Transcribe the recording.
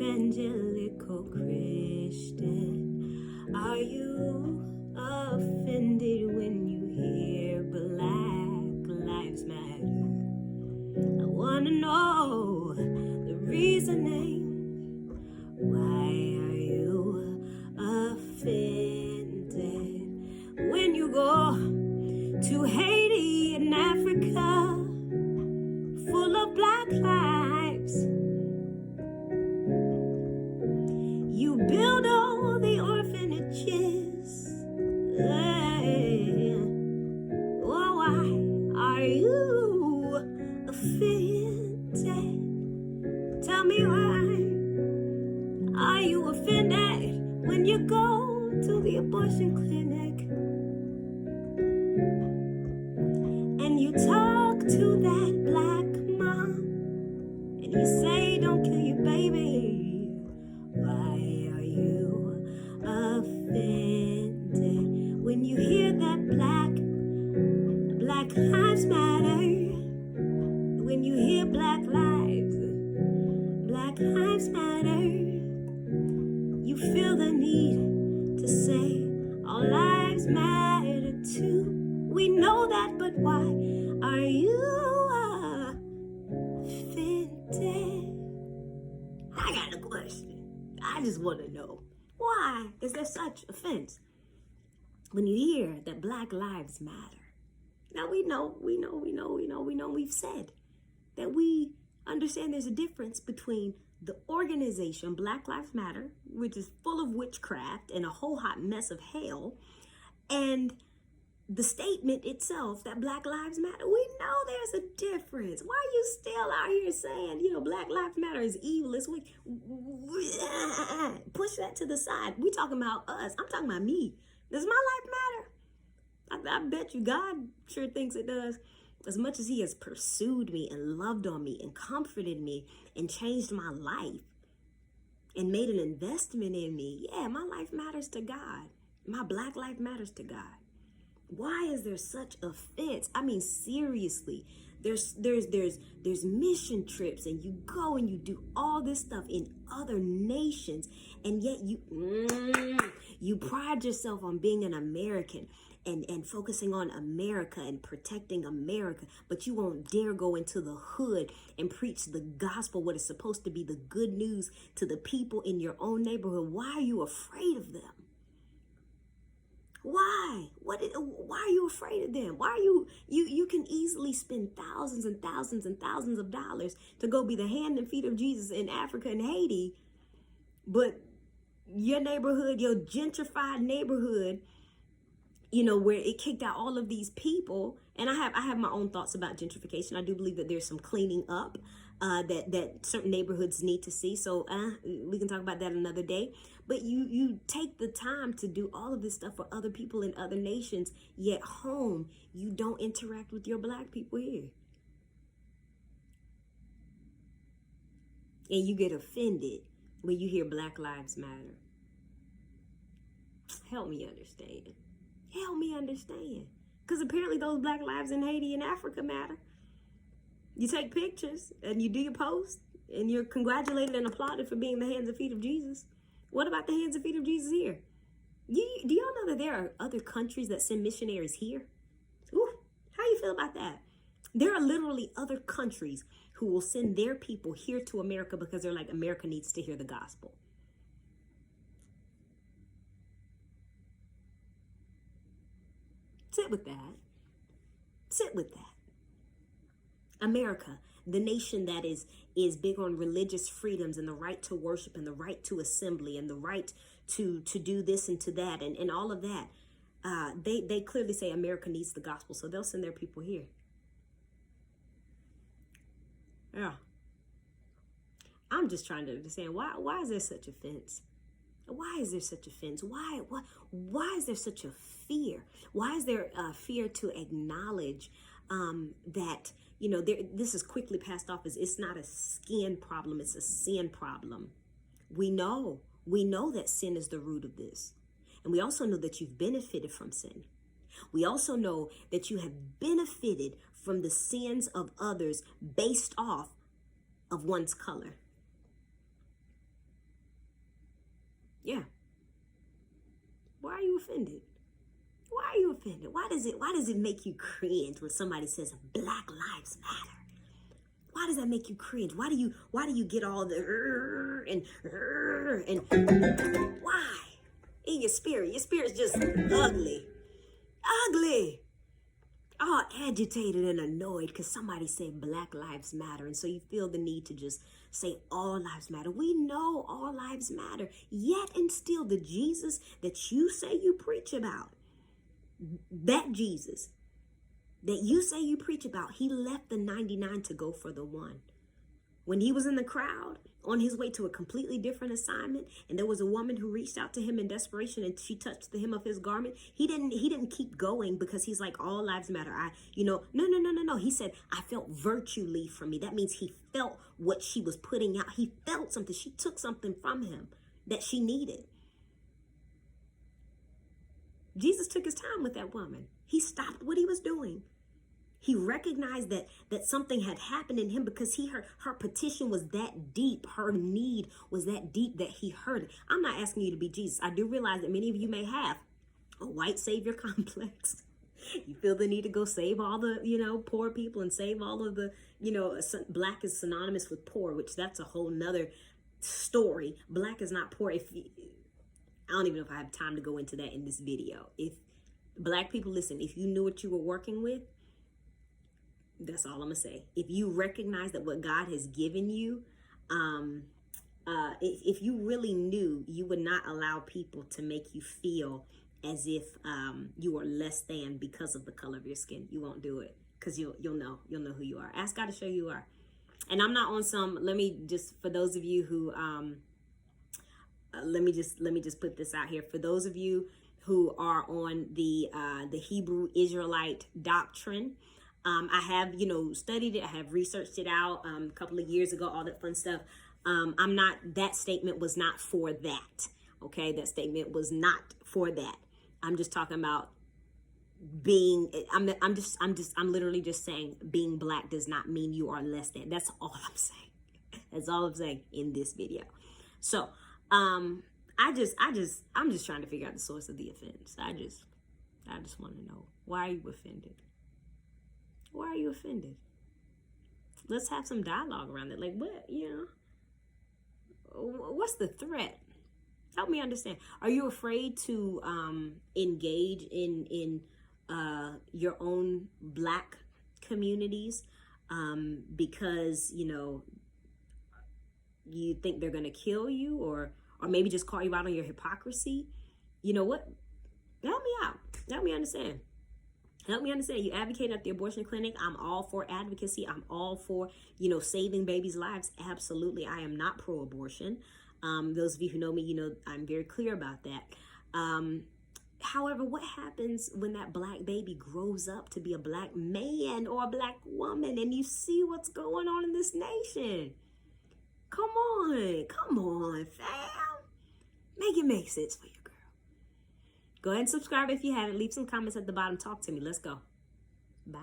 Evangelical Christian, are you offended when you hear Black Lives Matter? I want to know the reasoning. Why are you offended when you go to Haiti in Africa, full of Black lives? You build all the orphanages. Oh, why are you offended? Tell me why are you offended when you go to the abortion clinic and you talk to that Black mom and you say, don't kill your baby? Why are you offended when you hear that Black Lives Matter? When you hear Black Lives Matter, you feel the need to say all lives matter too. We know that, but why are you offended? I got a question. I just want to know, why is there such offense when you hear that Black lives matter? Now we've said that we understand there's a difference between the organization Black Lives Matter, which is full of witchcraft and a whole hot mess of hell, and the statement itself that Black Lives Matter. We know there's a difference. Why are you still out here saying, Black Lives Matter is evil? It's weak. Push that to the side. We talking about us. I'm talking about me. Does my life matter? I bet you God sure thinks it does. As much as he has pursued me and loved on me and comforted me and changed my life and made an investment in me, yeah, my life matters to God. My Black life matters to God. Why is there such offense? I mean, seriously, there's mission trips and you go and you do all this stuff in other nations, and yet you pride yourself on being an American and focusing on America and protecting America, but you won't dare go into the hood and preach the gospel, what is supposed to be the good news to the people in your own neighborhood. Why are you afraid of them? Why? Why are you afraid of them? Why are you can easily spend thousands and thousands and thousands of dollars to go be the hand and feet of Jesus in Africa and Haiti, but your neighborhood, your gentrified neighborhood, where it kicked out all of these people. And I have my own thoughts about gentrification. I do believe that there's some cleaning up that certain neighborhoods need to see. So we can talk about that another day. But you take the time to do all of this stuff for other people in other nations, yet home, you don't interact with your Black people here. And you get offended when you hear Black Lives Matter. Help me understand. Help me understand. Because apparently those Black lives in Haiti and Africa matter. You take pictures and you do your post and you're congratulated and applauded for being the hands and feet of Jesus. What about the hands and feet of Jesus here? Do y'all know that there are other countries that send missionaries here? Ooh, how you feel about that? There are literally other countries who will send their people here to America because they're like, America needs to hear the gospel. Sit with that. Sit with that. America, the nation that is big on religious freedoms and the right to worship and the right to assembly and the right to do this and to that and all of that. They clearly say America needs the gospel, so they'll send their people here. Yeah. I'm just trying to understand why is there such offense? Why is there such offense? Why is there such a fear? Why is there a fear to acknowledge that, this is quickly passed off as it's not a skin problem, it's a sin problem. We know that sin is the root of this. And we also know that you've benefited from sin. We also know that you have benefited from the sins of others based off of one's color. Yeah. Why are you offended? Why are you offended? Why does it make you cringe when somebody says Black Lives Matter? Why does that make you cringe? Why do you get all the and why? In your spirit. Your spirit's just ugly. Ugly. All agitated and annoyed because somebody said Black Lives Matter. And so you feel the need to just say all lives matter. We know all lives matter. Yet and still the Jesus that you say you preach about, that Jesus that you say you preach about, he left the 99 to go for the one. When he was in the crowd on his way to a completely different assignment, and there was a woman who reached out to him in desperation and she touched the hem of his garment, he didn't keep going because he's like, all lives matter. No. He said, I felt virtue leave from me. That means he felt what she was putting out. He felt something. She took something from him that she needed. Jesus took his time with that woman. He stopped what he was doing. He recognized that something had happened in him because her petition was that deep. Her need was that deep that he heard it. I'm not asking you to be Jesus. I do realize that many of you may have a white savior complex. You feel the need to go save all the, poor people and save all of the, black is synonymous with poor, which that's a whole nother story. Black is not poor. I don't even know if I have time to go into that in this video. If black people, listen, if you knew what you were working with, that's all I'm gonna say. If you recognize that what God has given you, if you really knew, you would not allow people to make you feel as if you are less than because of the color of your skin. You won't do it because you'll know who you are. Ask God to show you who you are. And I'm not on some. Let me just, for those of you who let me just put this out here. For those of you who are on the Hebrew Israelite doctrine, I have, studied it. I have researched it out a couple of years ago, all that fun stuff. That statement was not for that. Okay. That statement was not for that. I'm just talking about I'm literally just saying being black does not mean you are less than. That's all I'm saying. That's all I'm saying in this video. So, I'm just trying to figure out the source of the offense. I just want to know, why are you offended? Why are you offended? Let's have some dialogue around it. Like, what, what's the threat? Help me understand. Are you afraid to engage in your own black communities because, you think they're going to kill you or maybe just call you out on your hypocrisy? You know what? Help me out. Help me understand. Help me understand. You advocate at the abortion clinic. I'm all for advocacy. I'm all for, saving babies' lives. Absolutely. I am not pro-abortion. Those of you who know me, I'm very clear about that. However, what happens when that black baby grows up to be a black man or a black woman and you see what's going on in this nation? Come on, fam. Make it make sense for you, girl. Go ahead and subscribe if you haven't. Leave some comments at the bottom. Talk to me. Let's go. Bye.